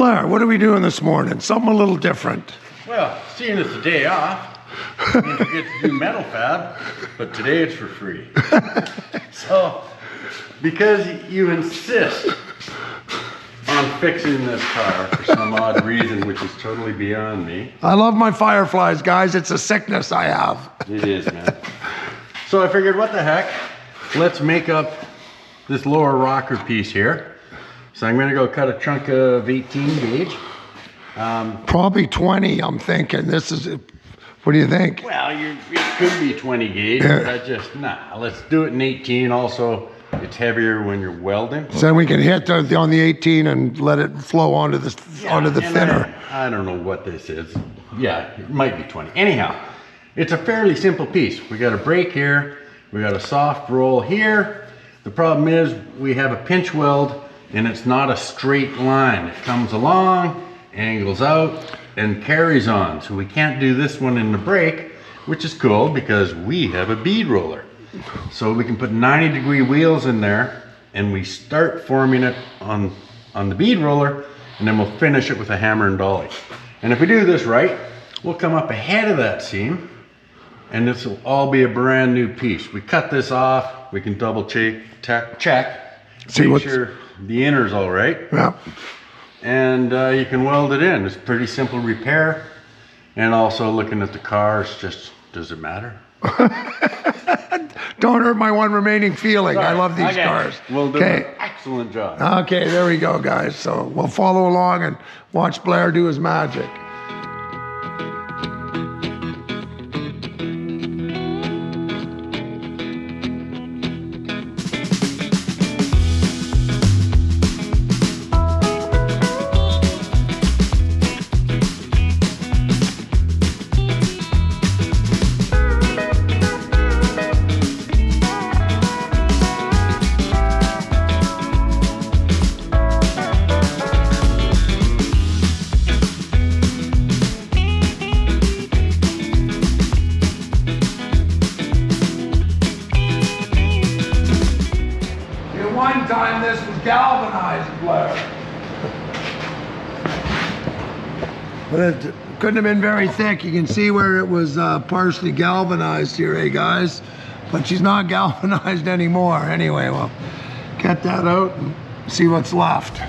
Blair, what are we doing this morning? Something a little different. Well, seeing it's the day off, means we get to do metal fab, but today it's for free. So, because you insist on fixing this car for some odd reason, which is totally beyond me. I love my Fireflies, guys. It's a sickness I have. It is, man. So I figured, what the heck? Let's make up this lower rocker piece here. So I'm gonna go cut a chunk of 18 gauge. Probably 20, I'm thinking. This is, what do you think? Well, it could be 20 gauge, but I just, let's do it in 18. Also, it's heavier when you're welding. So then we can hit on the 18 and let it flow onto the thinner. I don't know what this is. Yeah, it might be 20. Anyhow, it's a fairly simple piece. We got a brake here. We got a soft roll here. The problem is we have a pinch weld and it's not a straight line. It comes along, angles out, and carries on. So we can't do this one in the brake, which is cool because we have a bead roller. So we can put 90-degree wheels in there and we start forming it on the bead roller, and then we'll finish it with a hammer and dolly. And if we do this right, we'll come up ahead of that seam and this will all be a brand new piece. We cut this off, we can double check, make sure the inner's all right. Yeah. And you can weld it in. It's a pretty simple repair. And also looking at the car, it's just, does it matter? Don't hurt my one remaining feeling. Sorry. I love these Okay. cars. We'll do an excellent job. Okay, there we go, guys. So we'll follow along and watch Blair do his magic. One time this was galvanized, Blair. But it couldn't have been very thick. You can see where it was partially galvanized here, eh, guys? But she's not galvanized anymore. Anyway, we'll get that out and see what's left.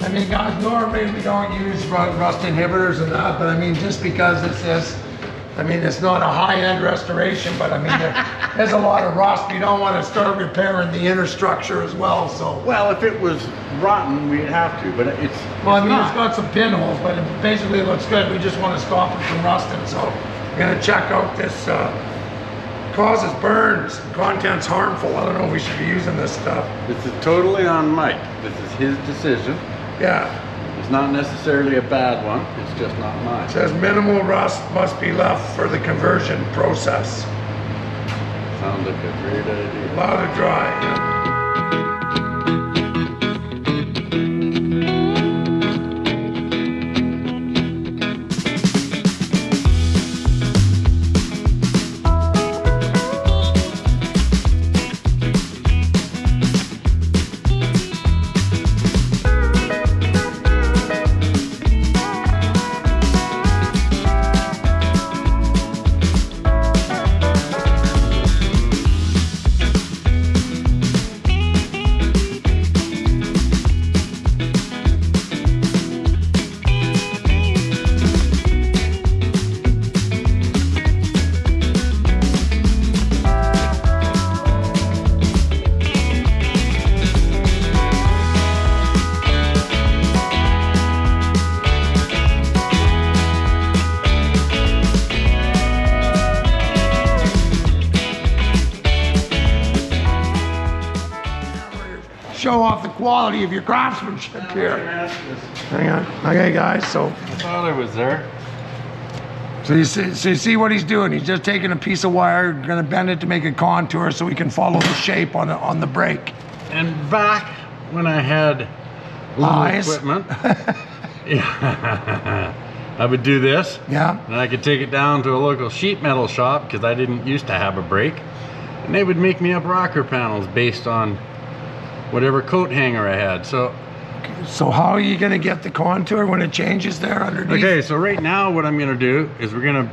I mean, guys, normally we don't use rust inhibitors and that, but I mean, just because it's this, I mean, it's not a high-end restoration, but I mean, there's a lot of rust. You don't want to start repairing the inner structure as well, so. Well, if it was rotten, we'd have to, but it's Well, I mean, not. it's got some pinholes, but it basically looks good. We just want to stop it from rusting, so we're gonna check out this, causes burns, content's harmful. I don't know if we should be using this stuff. This is totally on Mike. This is his decision. Yeah. It's not necessarily a bad one, it's just not mine. It says minimal rust must be left for the conversion process. Sounds like a great idea. Allow to dry. Yeah. Show off the quality of your craftsmanship here. Hang on. Okay, guys, so. I thought I was there. So you see what he's doing. He's just taking a piece of wire, gonna bend it to make a contour so we can follow the shape on the brake. And back when I had little Eyes. equipment, yeah, I would do this. Yeah. And I could take it down to a local sheet metal shop because I didn't used to have a brake. And they would make me up rocker panels based on whatever coat hanger I had. So how are you gonna get the contour when it changes there underneath? okay, so right now what I'm gonna do is we're gonna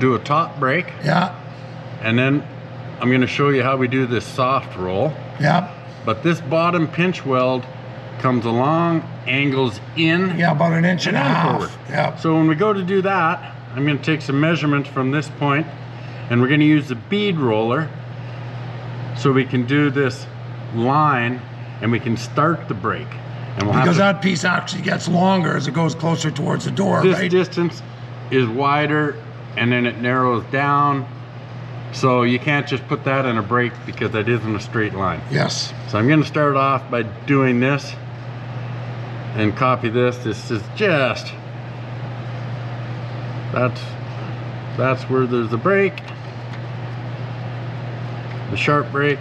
do a top brake, Yeah. and then I'm gonna show you how we do this soft roll. Yeah. But this bottom pinch weld comes along, angles in, Yeah, about an inch and a and half. forward. Yeah. So when we go to do that, I'm gonna take some measurements from this point, and we're gonna use the bead roller so we can do this line and we can start the brake. And we'll Because have that piece actually gets longer as it goes closer towards the door, this right? distance is wider and then it narrows down. So you can't just put that in a brake because that isn't a straight line. Yes. So I'm gonna start off by doing this and copy this. This is just, that's where there's the brake, the sharp brake.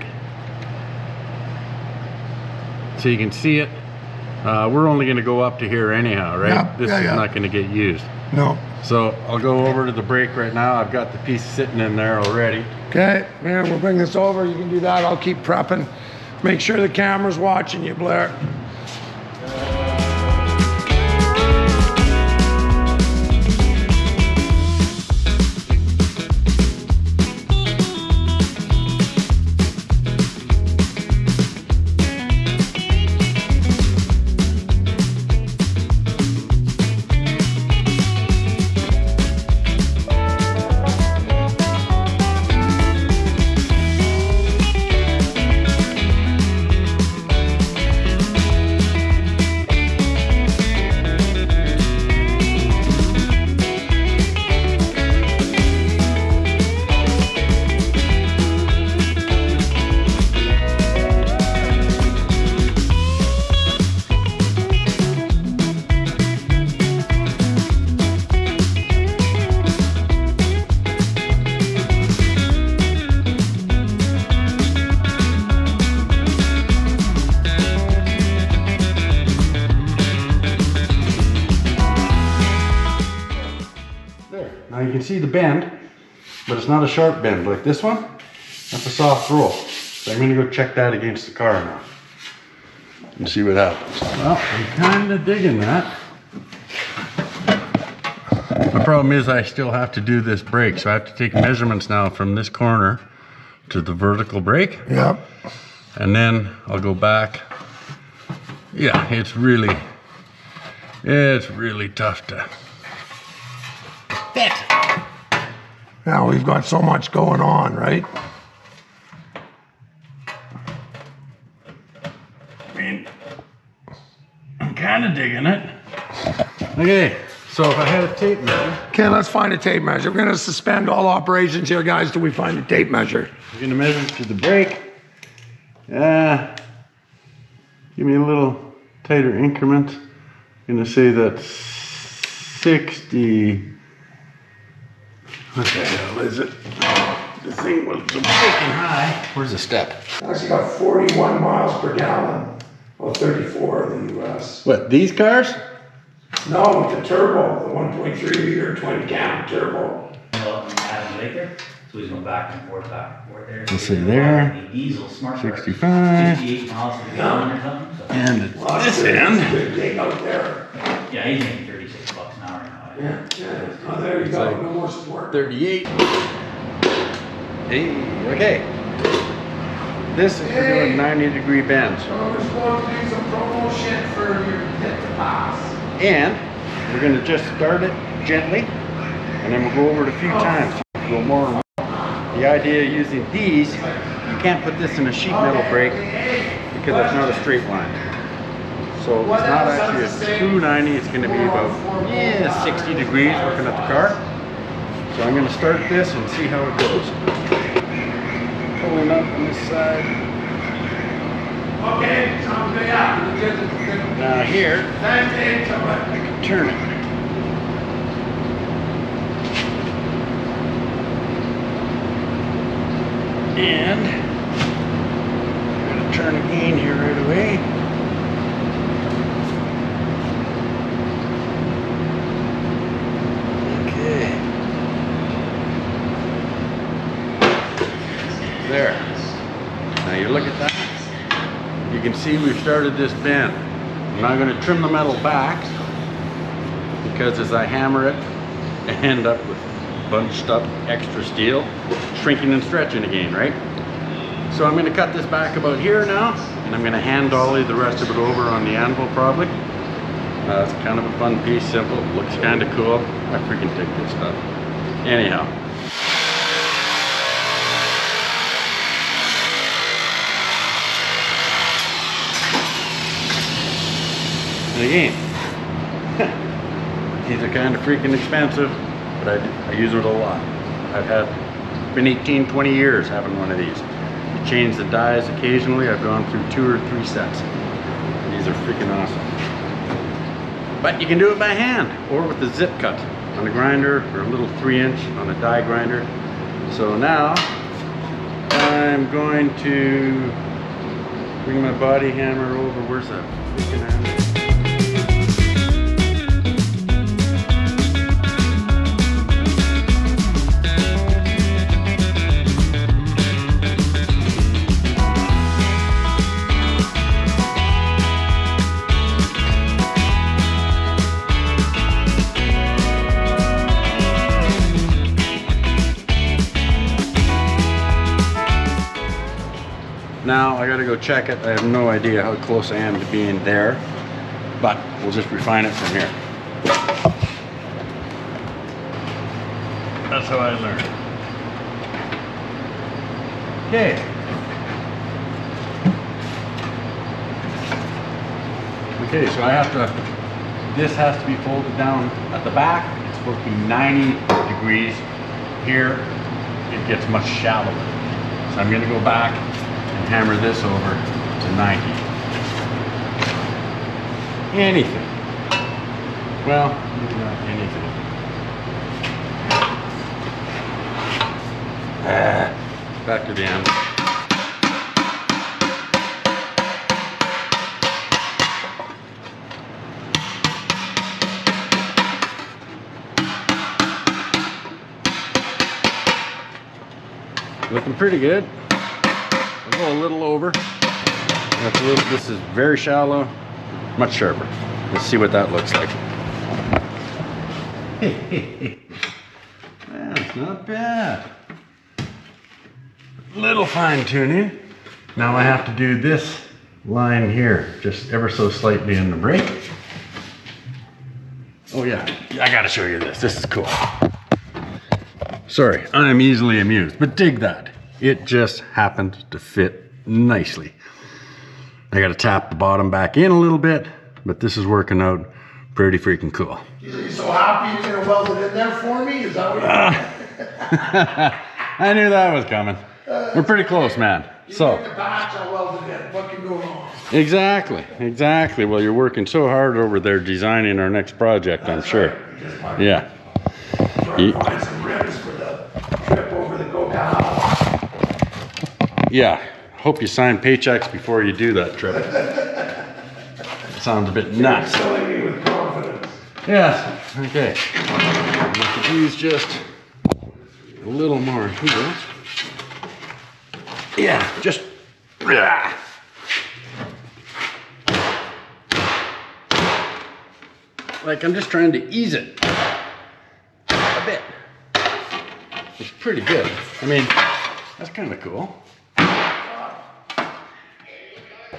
So you can see it. We're only gonna go up to here anyhow, right? Yeah, This is not gonna get used. No. So I'll go over to the brake right now. I've got the piece sitting in there already. Okay, man, we'll bring this over. You can do that. I'll keep prepping. Make sure the camera's watching you, Blair. Now you can see the bend, but it's not a sharp bend like this one. That's a soft roll. So I'm gonna go check that against the car now and see what happens. Well, I'm kind of digging that. The problem is I still have to do this brake, so I have to take measurements now from this corner to the vertical brake. Yep. And then I'll go back. Yeah, it's really tough to fit. Now we've got so much going on, right? I mean, I'm kind of digging it. Okay, so if I had a tape measure. Okay, let's find a tape measure. We're gonna suspend all operations here, guys, till we find a tape measure. We're gonna measure to the brake. Give me a little tighter increment. I'm gonna say that's 60. What the hell is it? The thing was so freaking high. Where's the step? Actually got 41 miles per gallon. Well, 34 in the US. What, these cars? No, with the turbo, the 1.3 liter 20 gallon turbo. So he's going back and forth there. Let's see there. Diesel, smart 65. 58 miles per gallon or something. So. And at this end. Good dig out there. Yeah, he's making $36 an hour now. Yeah. Oh, there you go. like No more support. 38. Hey, okay. This is for doing 90-degree bends. So we're supposed to do some promo shit for your hit to pass. And we're going to just start it gently, and then we'll go over it a few times. Go more and more. The idea of using these, you can't put this in a sheet metal brake because it's not a straight line. So it's not actually a true 90, it's going to be about 60 degrees looking at the car. So I'm going to start this and see how it goes. Pulling up on this side. Okay, sounds good. Yeah. Now here, I can turn it. And I'm going to turn again here right away. Okay. There. Now you look at that. You can see we've started this bend. I'm not going to trim the metal back because as I hammer it, I end up with bunched up extra steel, shrinking and stretching again, right? So I'm going to cut this back about here now, and I'm going to hand dolly the rest of it over on the anvil probably. It's kind of a fun piece, simple, looks kind of cool. I freaking dig this stuff. Anyhow. And again, these are kind of freaking expensive, but I use it a lot. Been 18, 20 years having one of these. You change the dies occasionally. I've gone through 2 or 3 sets. These are freaking awesome. But you can do it by hand or with the zip cut on the grinder or a little 3-inch on a die grinder. So now I'm going to bring my body hammer over. Where's that freaking hammer? Now I gotta go check it. I have no idea how close I am to being there, but we'll just refine it from here. That's how I learn. Okay. Okay, so I have to, this has to be folded down at the back. It's supposed to be 90 degrees. Here, it gets much shallower. So I'm gonna go back and hammer this over to 90. Anything. Well, maybe not anything. Back to the end. Looking pretty good. I'll go a little over. That's a little, this is very shallow, much sharper. Let's see what that looks like. That's not bad. Little fine tuning. Now I have to do this line here, just ever so slightly in the brake. Oh yeah, I gotta show you this. This is cool. Sorry, I'm easily amused, but dig that. It just happened to fit nicely. I gotta tap the bottom back in a little bit, but this is working out pretty freaking cool. Are you so happy you're gonna weld it in there for me? Is that what I knew that was coming. We're pretty close, man. So, the patch, I'll weld it in. What can go wrong? exactly. Well, you're working so hard over there designing our next project, I'm sure. Yeah. Try to find some ribs for the trip over the Go-Cal. Yeah. Hope you sign paychecks before you do that trip. Sounds a bit nuts. Filling me with confidence. Yes. Okay. We could use just a little more here. Yeah, just. Like I'm just trying to ease it a bit. It's pretty good. I mean, that's kind of cool.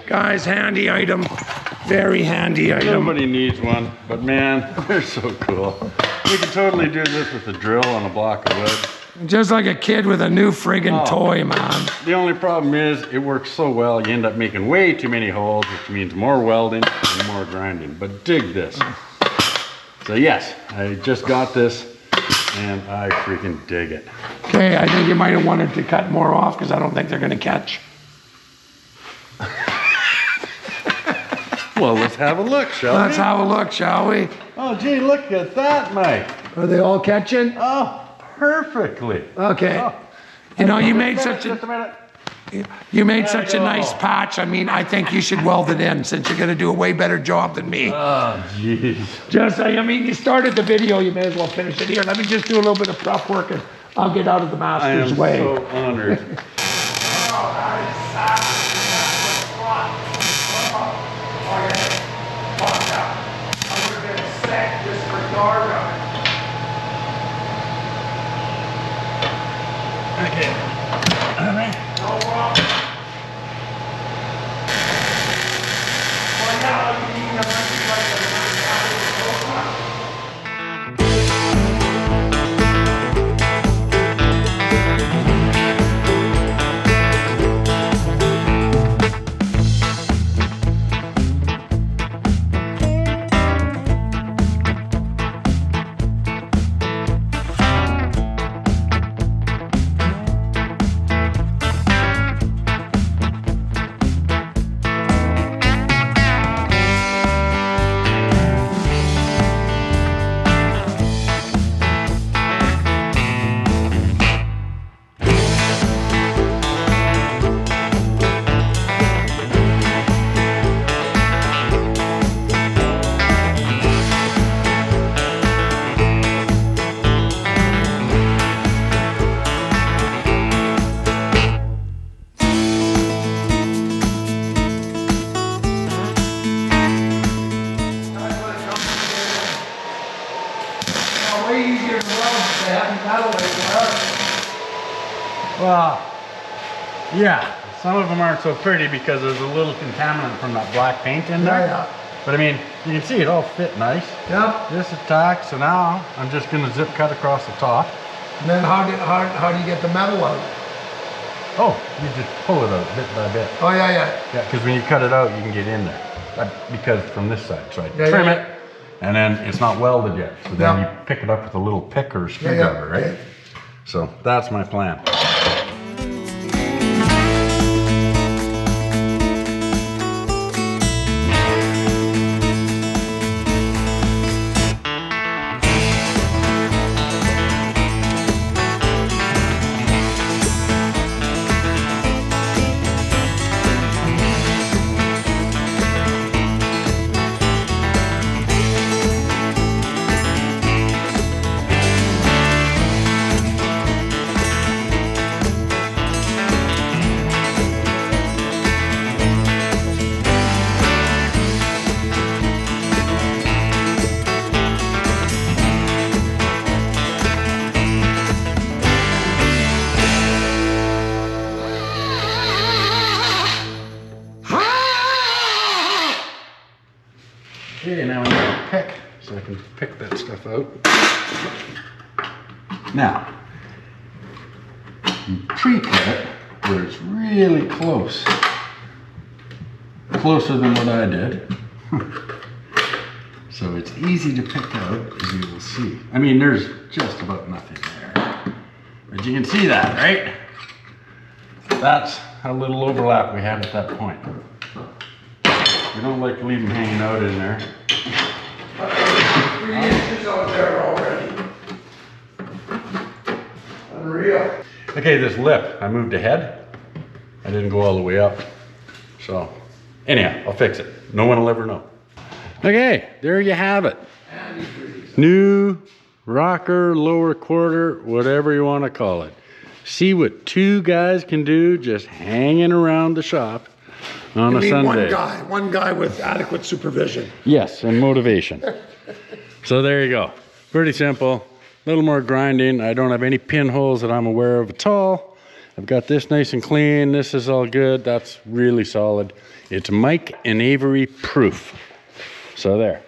Guys, handy item. Very handy item. Nobody needs one, but man, they're so cool. We could totally do this with a drill on a block of wood. Just like a kid with a new friggin' toy, man. The only problem is it works so well, you end up making way too many holes, which means more welding and more grinding. But dig this. So yes, I just got this and I freaking dig it. Okay, I think you might have wanted to cut more off because I don't think they're gonna catch. Well, let's have a look, shall we? Let's have a look, shall we? Oh, gee, look at that, Mike. Are they all catching? Oh, perfectly. Okay. Oh. You know, you made such Just a minute. a nice patch. I mean, I think you should weld it in since you're gonna do a way better job than me. Oh, jeez. I mean, you started the video, you may as well finish it here. Let me just do a little bit of prep work and I'll get out of the I master's am way. so honored. Okay. All right. No problem. Well, yeah, you need a way easier to weld if they haven't metal anymore. Well, yeah, some of them aren't so pretty because there's a little contaminant from that black paint in there. Yeah. But I mean, you can see it all fit nice. Yep. This is tack, so now I'm just gonna zip cut across the top. And then how do you get the metal out? Oh, you just pull it out bit by bit. Oh yeah, yeah. Yeah, because when you cut it out, you can get in there. Because from this side, so I Yeah, trim yeah, it, and then it's not welded yet. So then Yeah. you pick it up with a little pick or Yeah, screwdriver, yeah. right? Okay. So that's my plan. Okay, now I need a pick so I can pick that stuff out. Now, can pre-cut it where it's really close. Closer than what I did. So it's easy to pick out, as you will see. I mean, there's just about nothing there. But you can see that, right? That's how little overlap we had at that point. We don't like to leave them hanging out in there. 3 inches out there already. Unreal. Okay, this lip, I moved ahead. I didn't go all the way up. So, anyhow, I'll fix it. No one will ever know. Okay, there you have it. New rocker, lower quarter, whatever you want to call it. See what 2 guys can do just hanging around the shop on a Sunday. One guy with adequate supervision. Yes, and motivation. So there you go. Pretty simple. A little more grinding. I don't have any pinholes that I'm aware of at all. I've got this nice and clean. This is all good. That's really solid. It's Mike and Avery proof. So there.